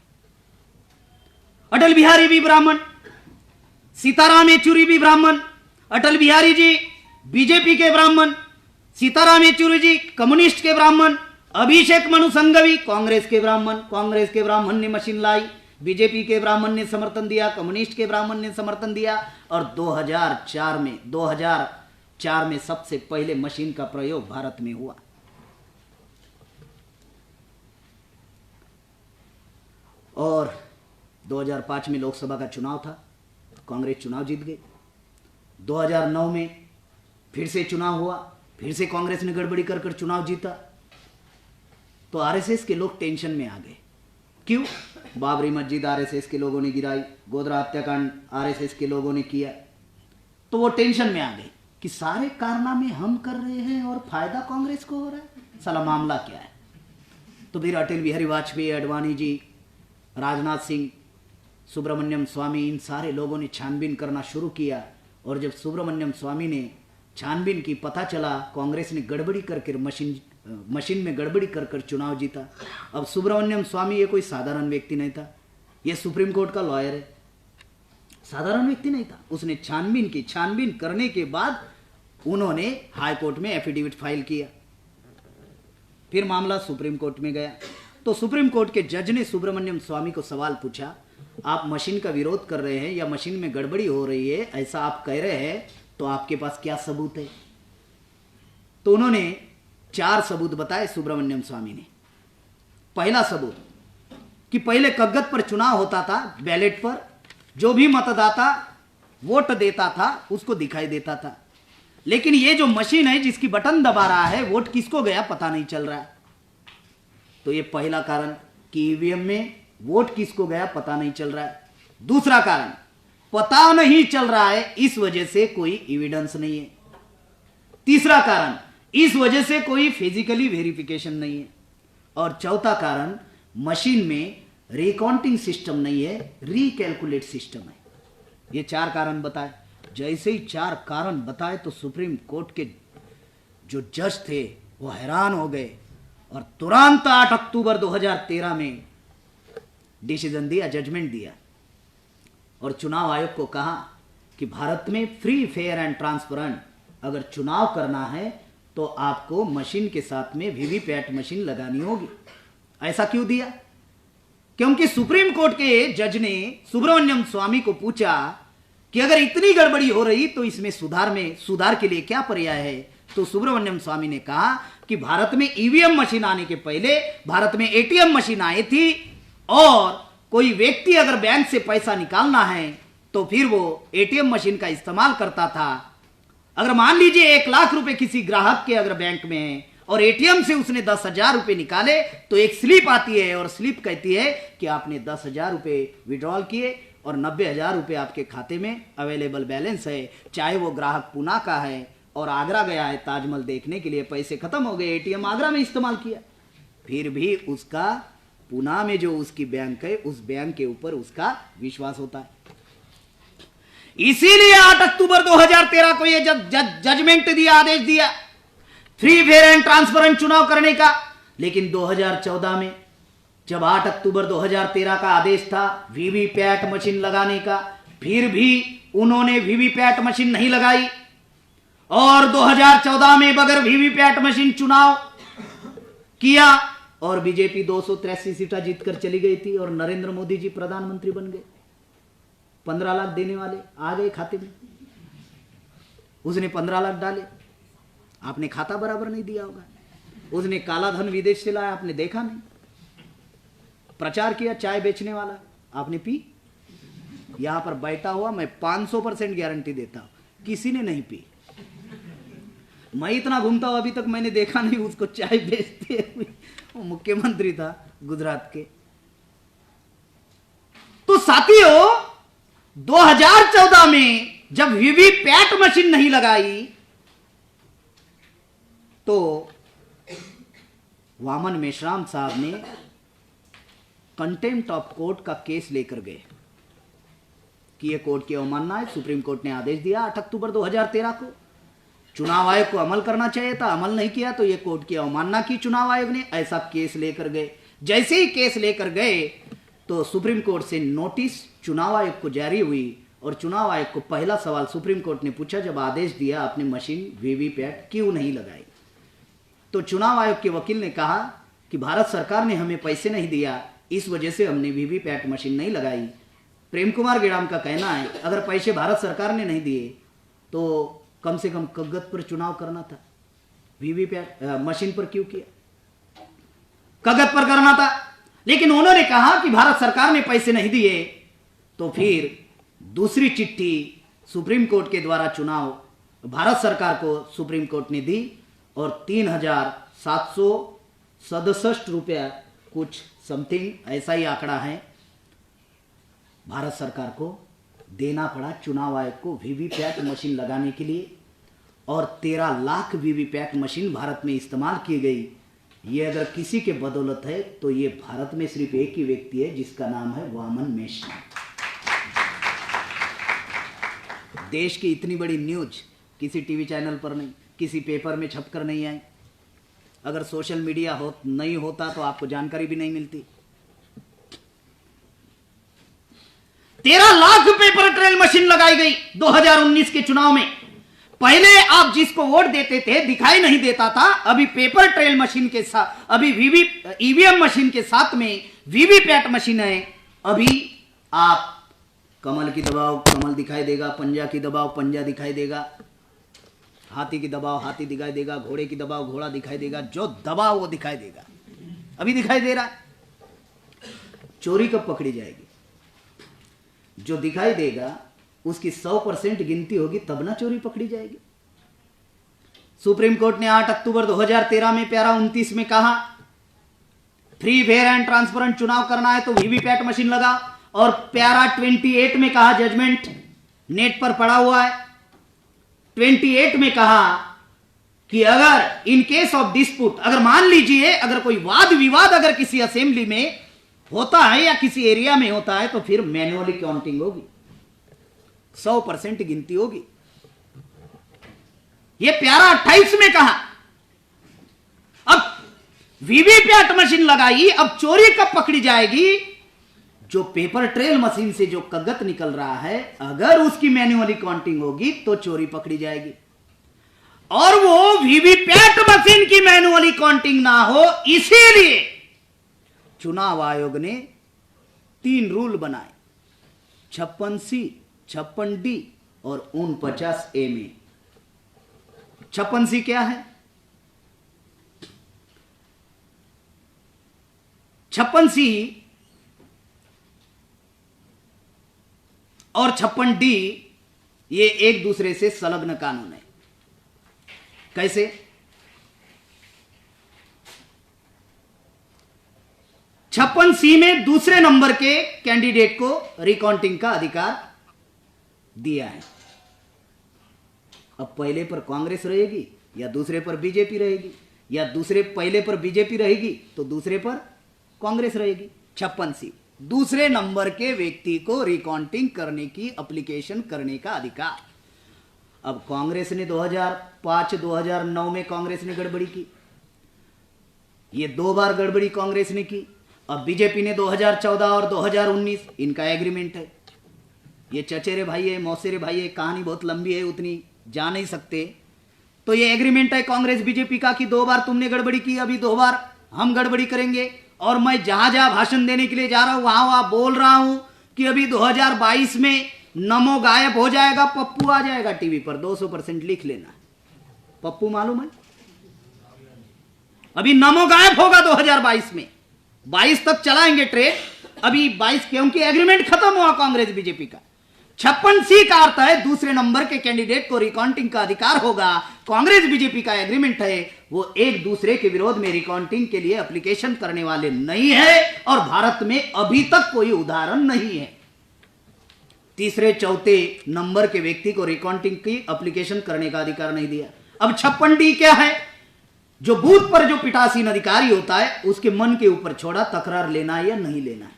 अटल बिहारी भी ब्राह्मण, सीताराम येचुरी भी ब्राह्मण। अटल बिहारी जी बीजेपी के ब्राह्मण, सीताराम येचुरी जी कम्युनिस्ट के ब्राह्मण, अभिषेक मनु संघवी कांग्रेस के ब्राह्मण। कांग्रेस के ब्राह्मण ने मशीन लाई, बीजेपी के ब्राह्मण ने समर्थन दिया, कम्युनिस्ट के ब्राह्मण ने समर्थन दिया। और 2004 में सबसे पहले मशीन का प्रयोग भारत में हुआ। और 2005 में लोकसभा का चुनाव था, कांग्रेस चुनाव जीत गई। 2009 में फिर से चुनाव हुआ, फिर से कांग्रेस ने गड़बड़ी कर चुनाव जीता। तो आरएसएस के लोग टेंशन में आ गए। क्यों? बाबरी मस्जिद आरएसएस के लोगों ने गिराई, गोधरा हत्याकांड आरएसएस के लोगों ने किया। तो वो टेंशन में आ गए कि सारे कारनामे हम कर रहे हैं और फायदा कांग्रेस को हो रहा है। साला मामला क्या है? तो फिर अटल बिहारी वाजपेयी, अडवाणी जी, राजनाथ सिंह, सुब्रमण्यम स्वामी, इन सारे लोगों ने छानबीन करना शुरू किया। और जब सुब्रमण्यम स्वामी ने छानबीन की, पता चला कांग्रेस ने गड़बड़ी करके मशीन में गड़बड़ी कर चुनाव जीता। अब सुब्रमण्यम स्वामी ये कोई साधारण व्यक्ति नहीं था, ये सुप्रीम कोर्ट का लॉयर है, साधारण व्यक्ति नहीं था। उसने छानबीन की, छानबीन करने के बाद उन्होंने हाई कोर्ट में एफिडेविट फाइल किया। फिर मामला सुप्रीम कोर्ट में गया। तो सुप्रीम कोर्ट के जज ने सुब्रमण्यम स्वामी को सवाल पूछा, आप मशीन का विरोध कर रहे हैं या मशीन में गड़बड़ी हो रही है, ऐसा आप कह रहे हैं, तो आपके पास क्या सबूत है? तो उन्होंने 4 सबूत बताए सुब्रमण्यम स्वामी ने। पहला सबूत कि पहले कागज पर चुनाव होता था, बैलेट पर जो भी मतदाता वोट देता था उसको दिखाई देता था। लेकिन ये जो मशीन है जिसकी बटन दबा रहा है, वोट किसको गया पता नहीं चल रहा है। तो ये पहला कारण कि ईवीएम में वोट किसको गया पता नहीं चल रहा है। दूसरा कारण, पता नहीं चल रहा है, इस वजह से कोई एविडेंस नहीं है। तीसरा कारण, इस वजह से कोई फिजिकली वेरिफिकेशन नहीं है। और चौथा कारण, मशीन में रिकाउंटिंग सिस्टम नहीं है, रिकैलकुलेट सिस्टम है। ये 4 कारण बताए। जैसे ही 4 कारण बताए तो सुप्रीम कोर्ट के जो जज थे वो हैरान हो गए और तुरंत 8 अक्टूबर 2013 में डिसीजन दिया, जजमेंट दिया और चुनाव आयोग को कहा कि भारत में फ्री, फेयर एंड ट्रांसपेरेंट अगर चुनाव करना है तो आपको मशीन के साथ में वीवीपैट मशीन लगानी होगी। ऐसा क्यों दिया? क्योंकि सुप्रीम कोर्ट के जज ने सुब्रमण्यम स्वामी को पूछा कि अगर इतनी गड़बड़ी हो रही तो इसमें सुधार के लिए क्या पर्याय है। तो सुब्रमण्यम स्वामी ने कहा कि भारत में ईवीएम मशीन आने के पहले भारत में एटीएम मशीन आई थी और कोई व्यक्ति अगर बैंक से पैसा निकालना है तो फिर वो एटीएम मशीन का इस्तेमाल करता था। अगर मान लीजिए 1 लाख रुपए किसी ग्राहक के अगर बैंक में है और एटीएम से उसने 10,000 रुपए निकाले तो एक स्लिप आती है और स्लिप कहती है कि आपने 10,000 रुपए विड्रॉल किए और 90,000 रुपए आपके खाते में अवेलेबल बैलेंस है। चाहे वो ग्राहक पुणे का है और आगरा गया है ताजमहल देखने के लिए, पैसे खत्म हो गए, एटीएम आगरा में इस्तेमाल किया, फिर भी उसका पुणे में जो उसकी बैंक है उस बैंक के ऊपर उसका विश्वास होता है। इसीलिए 8 अक्टूबर 2013 को यह जजमेंट दिया, आदेश दिया फ्री, फेयर एंड ट्रांसपेरेंट चुनाव करने का। लेकिन 2014 में जब 8 अक्टूबर 2013 का आदेश था वीवीपैट मशीन लगाने का, फिर भी उन्होंने वीवीपैट मशीन नहीं लगाई और 2014 में बगैर वीवीपैट मशीन चुनाव किया। और बीजेपी 283 सीटें जीतकर चली गई थी और नरेंद्र मोदी जी प्रधानमंत्री बन गए। 15 लाख देने वाले आ गए खाते में, उसने 15 लाख डाले, आपने खाता बराबर नहीं दिया होगा। उसने काला धन विदेश से लाया, आपने देखा नहीं। प्रचार किया चाय बेचने वाला, आपने पी। यहां पर बैठा हुआ मैं 500% गारंटी देता हूं किसी ने नहीं पी। मैं इतना घूमता हूं, अभी तक मैंने देखा नहीं उसको चाय बेचते हुए। वो मुख्यमंत्री था गुजरात के। तो साथियों 2014 में जब वीवीपैट मशीन नहीं लगाई तो वामन मेश्राम साहब ने कंटेम्प्ट ऑफ कोर्ट का केस लेकर गए कि यह कोर्ट की अवमानना है। सुप्रीम कोर्ट ने आदेश दिया 8 अक्टूबर 2013 को, चुनाव आयोग को अमल करना चाहिए था, अमल नहीं किया तो यह कोर्ट की अवमानना की चुनाव आयोग ने। ऐसा केस लेकर गए। जैसे ही केस लेकर गए तो सुप्रीम कोर्ट से नोटिस चुनाव आयोग को जारी हुई और चुनाव आयोग को पहला सवाल सुप्रीम कोर्ट ने पूछा, जब आदेश दिया आपने मशीन वीवीपैट क्यों नहीं लगाई? तो चुनाव आयोग के वकील ने कहा कि भारत सरकार ने हमें पैसे नहीं दिया, इस वजह से हमने वीवीपैट मशीन नहीं लगाई। प्रेम कुमार गेड़ाम का कहना है अगर पैसे भारत सरकार ने नहीं दिए तो कम से कम कागज पर चुनाव करना था, वीवीपैट मशीन पर क्यों किया? कागज पर करना था। लेकिन उन्होंने कहा कि भारत सरकार ने पैसे नहीं दिए तो फिर दूसरी चिट्ठी सुप्रीम कोर्ट के द्वारा चुनाव भारत सरकार को सुप्रीम कोर्ट ने दी और 3,767 रुपया कुछ समथिंग ऐसा ही आंकड़ा है भारत सरकार को देना पड़ा चुनाव आयोग को वीवीपैट मशीन लगाने के लिए। और 13 लाख वीवीपैट मशीन भारत में इस्तेमाल की गई। ये अगर किसी के बदौलत है तो ये भारत में सिर्फ एक ही व्यक्ति है जिसका नाम है वामन मेश्राम। देश की इतनी बड़ी न्यूज किसी टीवी चैनल पर नहीं, किसी पेपर में छपकर नहीं आई। अगर सोशल मीडिया नहीं होता तो आपको जानकारी भी नहीं मिलती। 13 लाख पेपर ट्रेल मशीन लगाई गई 2019 के चुनाव में। पहले आप जिसको वोट देते थे दिखाई नहीं देता था, अभी पेपर ट्रेल मशीन के साथ, अभी ईवीएम मशीन के साथ में वीवीपैट मशीन है। अभी आप कमल की दबाव कमल दिखाई देगा, पंजा की दबाव पंजा दिखाई देगा, हाथी की दबाव हाथी दिखाई देगा, घोड़े की दबाव घोड़ा दिखाई देगा, जो दबाव वो दिखाई देगा। अभी दिखाई दे रहा है। चोरी कब पकड़ी जाएगी? जो दिखाई देगा उसकी 100% गिनती होगी तब ना चोरी पकड़ी जाएगी। सुप्रीम कोर्ट ने 8 अक्टूबर 2013 में प्यारा 29 में कहा फ्री फेयर एंड ट्रांसपेरेंट चुनाव करना है तो वीवीपैट मशीन लगा। और प्यारा 28 में कहा, जजमेंट नेट पर पड़ा हुआ है, 28 में कहा कि अगर इन केस ऑफ डिस्प्यूट, अगर मान लीजिए अगर कोई वाद विवाद अगर किसी असेंबली में होता है या किसी एरिया में होता है तो फिर मैन्युअली काउंटिंग होगी, 100% गिनती होगी। यह प्यारा 28 में कहा। अब वीवीपैट मशीन लगाई, अब चोरी कब पकड़ी जाएगी? जो पेपर ट्रेल मशीन से जो कागज निकल रहा है अगर उसकी मैन्युअली काउंटिंग होगी तो चोरी पकड़ी जाएगी। और वो वीवीपैट मशीन की मैन्युअली काउंटिंग ना हो, इसीलिए चुनाव आयोग ने 3 रूल बनाए, 56C, 56D और 49A में। 56C क्या है? 56C और 56D ये एक दूसरे से संलग्न कानून है। कैसे? 56C में दूसरे नंबर के कैंडिडेट को रिकाउंटिंग का अधिकार दिया है। अब पहले पर कांग्रेस रहेगी या दूसरे पर बीजेपी रहेगी, या दूसरे पहले पर बीजेपी रहेगी तो दूसरे पर कांग्रेस रहेगी। 56C दूसरे नंबर के व्यक्ति को रिकाउंटिंग करने की एप्लीकेशन करने का अधिकार। अब कांग्रेस ने 2005-2009 में कांग्रेस ने गड़बड़ी की, ये 2 बार गड़बड़ी कांग्रेस ने की। अब बीजेपी ने 2014 और 2019 इनका एग्रीमेंट है। ये चचेरे भाई है, मौसेरे भाई है, कहानी बहुत लंबी है, उतनी जा नहीं सकते। तो ये एग्रीमेंट है कांग्रेस बीजेपी का कि 2 बार तुमने गड़बड़ी की, अभी 2 बार हम गड़बड़ी करेंगे। और मैं जहां जहां भाषण देने के लिए जा रहा हूं वहां वहां बोल रहा हूं कि अभी 2022 में नमो गायब हो जाएगा, पप्पू आ जाएगा टीवी पर। 200% लिख लेना, पप्पू मालूम है? अभी नमो गायब होगा 2022 में। 22 तक चलाएंगे ट्रेन, अभी 22 क्योंकि एग्रीमेंट खत्म हुआ कांग्रेस बीजेपी का। 56C का अर्थ है दूसरे नंबर के कैंडिडेट को रिकाउंटिंग का अधिकार होगा। कांग्रेस बीजेपी का एग्रीमेंट है, वो एक दूसरे के विरोध में रिकाउंटिंग के लिए एप्लीकेशन करने वाले नहीं है, और भारत में अभी तक कोई उदाहरण नहीं है तीसरे चौथे नंबर के व्यक्ति को रिकाउंटिंग की एप्लीकेशन करने का अधिकार नहीं दिया। अब 56D क्या है? जो बूथ पर जो पीठासीन अधिकारी होता है उसके मन के ऊपर छोड़ा तकरार लेना है या नहीं लेना है।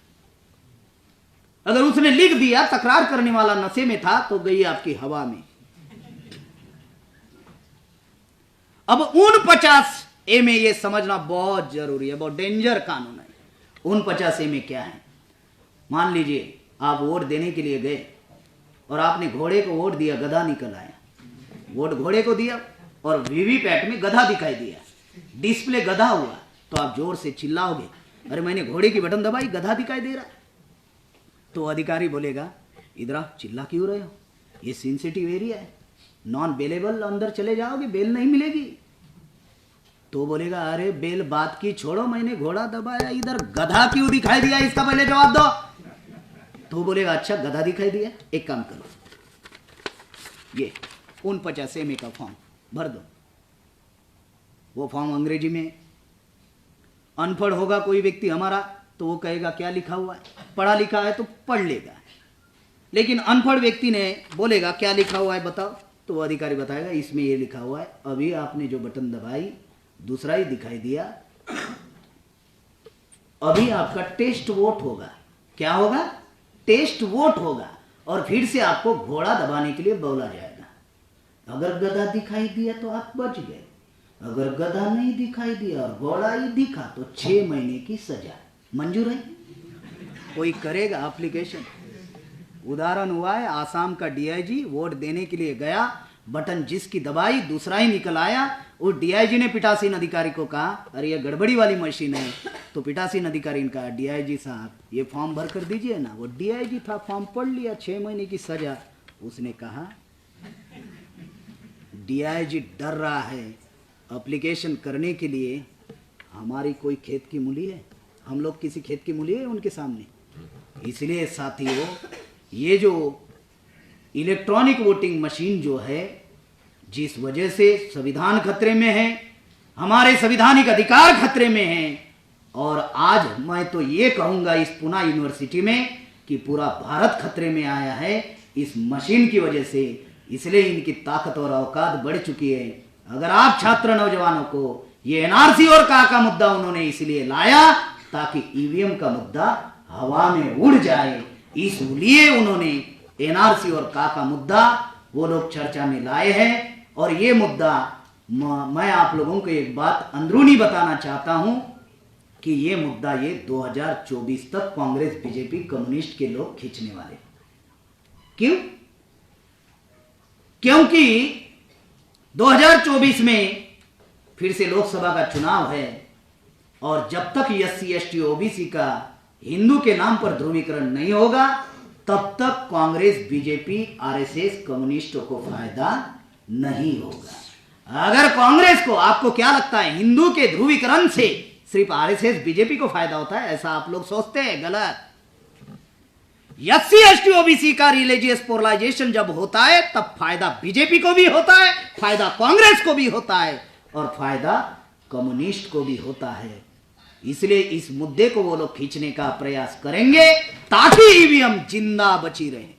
अगर उसने लिख दिया तकरार करने वाला नशे में था तो गई आपकी हवा में। अब 49A में यह समझना बहुत जरूरी है, बहुत डेंजर कानून है। 49A में क्या है? मान लीजिए आप वोट देने के लिए गए और आपने घोड़े को वोट दिया, गधा निकल आया। वोट घोड़े को दिया और वीवीपैट में गधा दिखाई दिया, डिस्प्ले गधा हुआ, तो आप जोर से चिल्लाओगे, अरे मैंने घोड़े की बटन दबाई, गधा दिखाई दे रहा। तो अधिकारी बोलेगा इधर आप चिल्ला क्यों रहे हो, ये सेंसिटिव एरिया है, नॉन बेलेबल, अंदर चले जाओगे बेल नहीं मिलेगी। तो बोलेगा अरे बेल बात की छोड़ो, मैंने घोड़ा दबाया, इधर गधा क्यों दिखाई दिया, इसका पहले जवाब दो। तो बोलेगा अच्छा गधा दिखाई दिया, एक काम करो, ये 49A का फॉर्म भर दो। वो फॉर्म अंग्रेजी में, अनपढ़ होगा कोई व्यक्ति हमारा तो वो कहेगा क्या लिखा हुआ है, पढ़ा लिखा है तो पढ़ लेगा, लेकिन अनपढ़ व्यक्ति ने बोलेगा क्या लिखा हुआ है बताओ, तो वो अधिकारी बताएगा इसमें ये लिखा हुआ है, अभी आपने जो बटन दबाई दूसरा ही दिखाई दिया, अभी आपका टेस्ट वोट होगा। क्या होगा? टेस्ट वोट होगा, और फिर से आपको घोड़ा दबाने के लिए बोला जाएगा। अगर गधा दिखाई दिया तो आप बच गए, अगर गधा नहीं दिखाई दिया और घोड़ा ही दिखा तो 6 महीने की सजा। मंजूर है? कोई करेगा एप्लीकेशन? उदाहरण हुआ है, आसाम का डीआईजी वोट देने के लिए गया, बटन जिसकी दबाई दूसरा ही निकल आया। उस डीआईजी ने पीठासीन अधिकारी को कहा अरे ये गड़बड़ी वाली मशीन है। तो पीठासीन अधिकारी ने कहा डीआईजी साहब ये फॉर्म भर कर दीजिए ना। वो डीआईजी था, फॉर्म पढ़ लिया, 6 महीने की सजा। उसने कहा डीआईजी डर रहा है एप्लीकेशन करने के लिए, हमारी कोई खेत की मूली है, हम लोग किसी खेत की मूली है उनके सामने। इसलिए साथियों ये जो इलेक्ट्रॉनिक वोटिंग मशीन जो है, जिस वजह से संविधान खतरे में है, हमारे संवैधानिक अधिकार खतरे में हैं, और आज मैं तो ये कहूंगा इस पुणे यूनिवर्सिटी में कि पूरा भारत खतरे में आया है इस मशीन की वजह से। इसलिए इनकी ताकत और औकात बढ़ चुकी है। अगर आप छात्र नौजवानों को ये एनआरसी और का मुद्दा उन्होंने इसलिए लाया ताकि ईवीएम का मुद्दा हवा में उड़ जाए, इसलिए उन्होंने एनआरसी और का मुद्दा वो लोग चर्चा में लाए हैं। और ये मुद्दा मैं आप लोगों को एक बात अंदरूनी बताना चाहता हूं कि ये मुद्दा ये 2024 तक कांग्रेस बीजेपी कम्युनिस्ट के लोग खींचने वाले। क्यों? क्योंकि 2024 में फिर से लोकसभा का चुनाव है, और जब तक एससी एसटी ओबीसी का हिंदू के नाम पर ध्रुवीकरण नहीं होगा तब तक कांग्रेस बीजेपी आरएसएस कम्युनिस्टों को फायदा नहीं होगा। अगर कांग्रेस को, आपको क्या लगता है हिंदू के ध्रुवीकरण से सिर्फ आरएसएस बीजेपी को फायदा होता है? ऐसा आप लोग सोचते हैं, गलत। एससी एसटी ओबीसी का रिलीजियस पोलराइजेशन जब होता है तब फायदा बीजेपी को भी होता है, फायदा कांग्रेस को भी होता है, और फायदा कम्युनिस्ट को भी होता है। इसलिए इस मुद्दे को वो लोग खींचने का प्रयास करेंगे ताकि ईवीएम जिंदा बची रहे।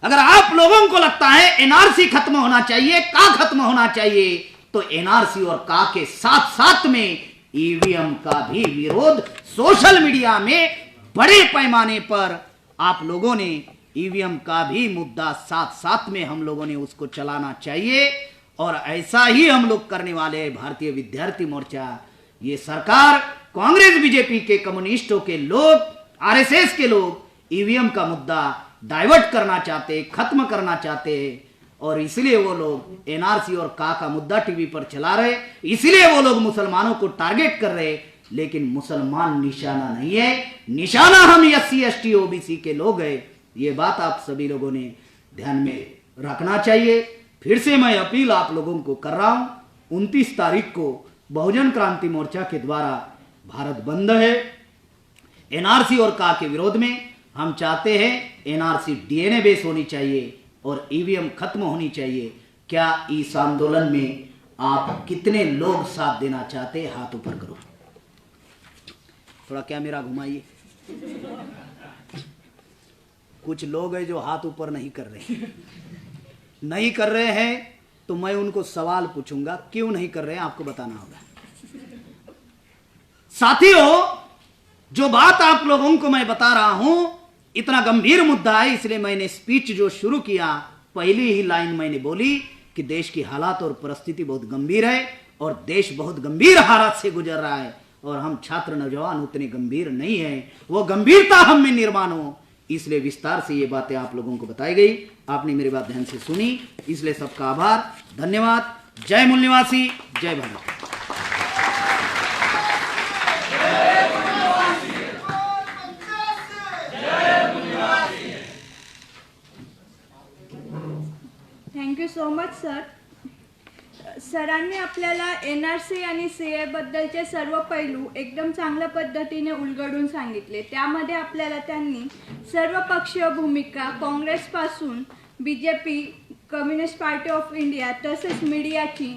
अगर आप लोगों को लगता है एनआरसी खत्म होना चाहिए, का खत्म होना चाहिए, तो एनआरसी और का के साथ साथ में ईवीएम का भी विरोध सोशल मीडिया में बड़े पैमाने पर आप लोगों ने, ईवीएम का भी मुद्दा साथ साथ में हम लोगों ने उसको चलाना चाहिए। और ऐसा ही हम लोग करने वाले हैं। भारतीय विद्यार्थी मोर्चा, ये सरकार, कांग्रेस बीजेपी के कम्युनिस्टों के लोग, आरएसएस के लोग ईवीएम का मुद्दा डाइवर्ट करना चाहते, खत्म करना चाहते, और इसलिए वो लोग एनआरसी और का मुद्दा टीवी पर चला रहे, इसलिए वो लोग मुसलमानों को टारगेट कर रहे लेकिन मुसलमान निशाना नहीं है, निशाना हम SC ST OBC के लोग हैं। ये बात आप सभी लोगों ने ध्यान में रखना चाहिए। फिर से मैं अपील आप लोगों को कर रहा हूं, 29 तारीख को बहुजन क्रांति मोर्चा के द्वारा भारत बंद है। NRC और का के विरोध में हम चाहते हैं NRC DNA बेस होनी चाहिए और EVM खत्म होनी चाहिए। क्या इस आंदोलन में आप कितने लोग साथ देना चाहते हैं? हाथ ऊपर करो। थोड़ा कैमरा घुमाइए। कुछ लोग हैं जो हाथ ऊपर नहीं कर रहे नहीं कर रहे हैं तो मैं उनको सवाल पूछूंगा, क्यों नहीं कर रहे हैं आपको बताना होगा। साथियों, जो बात आप लोगों को मैं बता रहा हूं इतना गंभीर मुद्दा है, इसलिए मैंने स्पीच जो शुरू किया पहली ही लाइन मैंने बोली कि देश की हालात और परिस्थिति बहुत गंभीर है और देश बहुत गंभीर हालात से गुजर रहा है और हम छात्र नौजवान उतने गंभीर नहीं है। वो गंभीरता हम में निर्माण हो, इसलिए विस्तार से ये बातें आप लोगों को बताई गई। आपने मेरी बात ध्यान से सुनी, इसलिए सबका आभार, धन्यवाद। जय मूल निवासी, जय Bharat. Thank you so much sir. सरांनी आपल्याला NRC आणि CA बद्दलचे सर्व पैलू एकदम चांगल्या पद्धतीने उलगडून सांगितले। त्यामध्ये आपल्याला त्यांनी सर्व पक्षीय भूमिका, काँग्रेसपासून BJP, communist party of India तसेच मीडियाची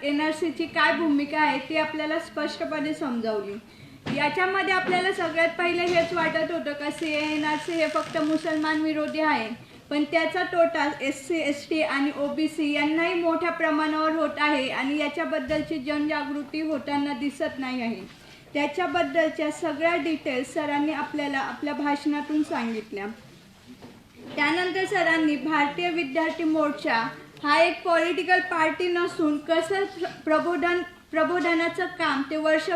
NRCची काय भूमिका आहे ती आपल्याला स्पष्टपणे समजावली। याच्यामध्ये आपल्याला सगळ्यात पहिले हेच वाटत होतं का NRC हे फक्त मुसलमान विरोधी आहे, पण त्याचा तोटा SC ST आणि OBC यांनाही मोठ्या प्रमाणावर होत आहे आणि याच्याबद्दलची जनजागृती होताना दिसत नाही आहे। त्याच्याबद्दलच्या सगळ्या डिटेल्स सरांनी आपल्याला आपल्या भाषणातून सांगितल्या। त्यानंतर सरांनी भारतीय विद्यार्थी मोर्चा हा एक पॉलिटिकल पार्टी नसून कसं प्रबोधनाचं काम ते वर्ष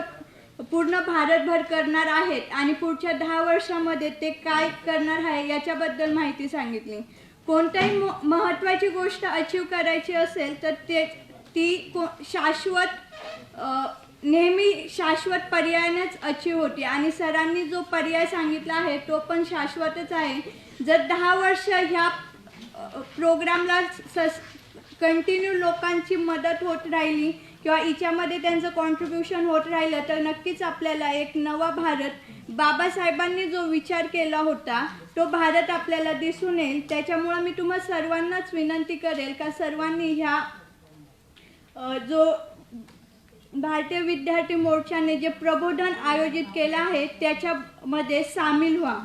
पूर्ण भारतभर करणार आहेत आणि पुढच्या 10 वर्षांमध्ये ते काय करणार आहे याच्याबद्दल माहिती सांगितली। कोणत्याही महत्त्वाची गोष्ट अचीव करायची असेल तर ती नेहमी शाश्वत पर्यायानेच अचीव होती आणि सरांनी जो पर्याय सांगितला आहे तो पण शाश्वतच आहे। जर 10 वर्ष ह्या प्रोग्रामला कंटिन्यू लोकांची मदत होत राहिली किंवा याच्यामध्ये त्यांचं कॉन्ट्रीब्युशन होत राहिलं तर नक्कीच आपल्याला एक नवा भारत, बाबासाहेबांनी जो विचार केला होता तो भारत आपल्याला दिसून येईल। त्याच्यामुळे मी तुम्हा सर्वांनाच विनंती करेल का सर्वांनी ह्या जो भारतीय विद्यार्थी मोर्चाने जे प्रबोधन आयोजित केलं आहे त्याच्यामध्ये सामील व्हा।